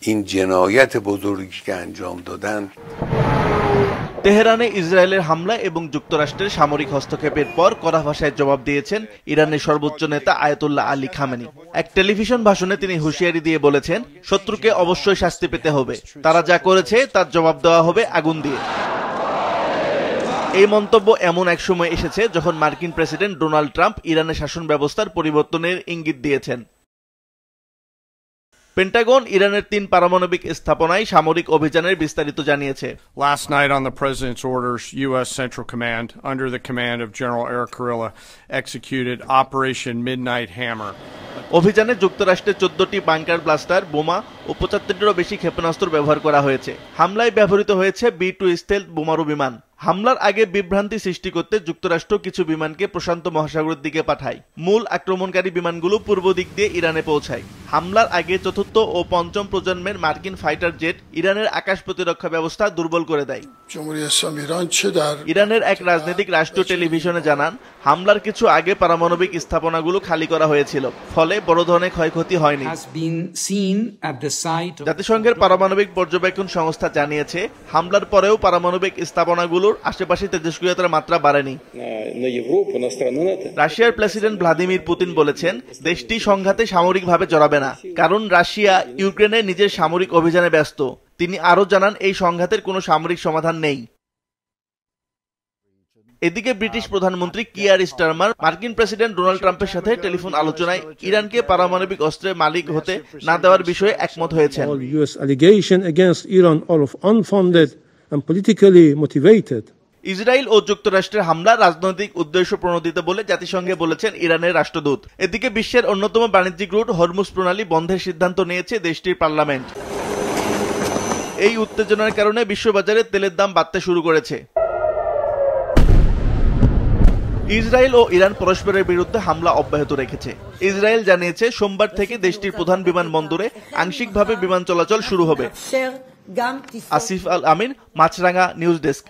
این جنایت بزرگی که انجام دادن তেহরানে ইসরায়েলের হামলা এবং যুক্তরাষ্ট্রের সামরিক হস্তক্ষেপের পর কড়া ভাষায় জবাব দিয়েছেন ইরানের সর্বোচ্চ নেতা আয়াতুল্লাহ আলী খামেনি। এক টেলিভিশন ভাষণে তিনি হুঁশিয়ারি দিয়ে বলেছেন, শত্রুকে অবশ্যই শাস্তি পেতে হবে, তারা যা করেছে তার জবাব দেওয়া হবে আগুন দিয়ে। এই মন্তব্য এমন এক সময় এসেছে যখন মার্কিন প্রেসিডেন্ট ডোনাল্ড ট্রাম্প ইরানের শাসন ব্যবস্থার পরিবর্তনের ইঙ্গিত দিয়েছেন। পেন্টাগন ইরানের 3 পারমাণবিক স্থাপনায় সামরিক অভিযানের বিস্তারিত জানিয়েছে। Last night on the president's orders, U.S. Central Command, under the command of General Eric Kurilla, executed Operation Midnight Hammer. অভিযানে যুক্তরাষ্ট্রের 14টি বাংকার ব্লাস্টার, বোমা ও 75টিরও বেশি ক্ষেপণাস্ত্র ব্যবহার করা হয়েছে। হামলায় ব্যবহৃত হয়েছে B-2 স্টেলথ বোমারু বিমান। হামলার আগে বিভ্রান্তি সৃষ্টি করতে যুক্তরাষ্ট্র কিছু বিমানকে প্রশান্ত মহাসাগরের দিকে পাঠায়। মূল আক্রমণকারী বিমানগুলো পূর্ব দিক দিয়ে ইরানে পৌঁছায়। হামলার আগে 4র্থ ও 5ম প্রজন্মের মার্কিন ফাইটার জেট ইরানের আকাশ প্রতিরক্ষা ব্যবস্থা দুর্বল করে দেয়। ইরানের এক রাজনৈতিক রাষ্ট্রীয় টেলিভিশনে জানান, হামলার কিছু আগে পারমাণবিক স্থাপনাগুলো খালি করা হয়েছিল, ফলে বড় ধরনের ক্ষয়ক্ষতি হয়নি। জাতিসংঘের পারমাণবিক পর্যবেক্ষণ সংস্থা জানিয়েছে, হামলার পরেও পারমাণবিক স্থাপনাগুলোর আশেপাশে তেজস্ক্রিয়তার মাত্রা বাড়েনি। রাশিয়ার প্রেসিডেন্ট ভ্লাদিমির পুতিন বলেছেন, দেশটি সংঘাতে সামরিকভাবে জড়াবে না, কারণ রাশিয়া ইউক্রেনে নিজের সামরিক অভিযানে ব্যস্ত। তিনি আরও জানান, এই সংঘাতের কোনো সামরিক সমাধান নেই। এদিকে ব্রিটিশ প্রধানমন্ত্রী কিয়ার স্টারমার মার্কিন প্রেসিডেন্ট ডোনাল্ড ট্রাম্পের সাথে টেলিফোন আলোচনায় ইরানকে পারমাণবিক অস্ত্রের মালিক হতে না দেওয়ার বিষয়ে একমত হয়েছেন। ইসরায়েল ও যুক্তরাষ্ট্রের হামলা রাজনৈতিক উদ্দেশ্য প্রণোদিত বলে জাতিসংঘে বলেছেন ইরানের রাষ্ট্রদূত। এদিকে বিশ্বের অন্যতম বাণিজ্যিক রুট হরমুজ প্রণালী বন্ধের সিদ্ধান্ত নিয়েছে দেশটির পার্লামেন্ট। এই উত্তেজনার কারণে বিশ্ববাজারে তেলের দাম বাড়তে শুরু করেছে। ইসরায়েল ও ইরান পরস্পরের বিরুদ্ধে হামলা অব্যাহত রেখেছে। ইসরায়েল জানিয়েছে, সোমবার থেকে দেশটির প্রধান বিমানবন্দরে আংশিকভাবে বিমান চলাচল শুরু হবে। আসিফ আল আমিন, মাছরাঙা নিউজ ডেস্ক।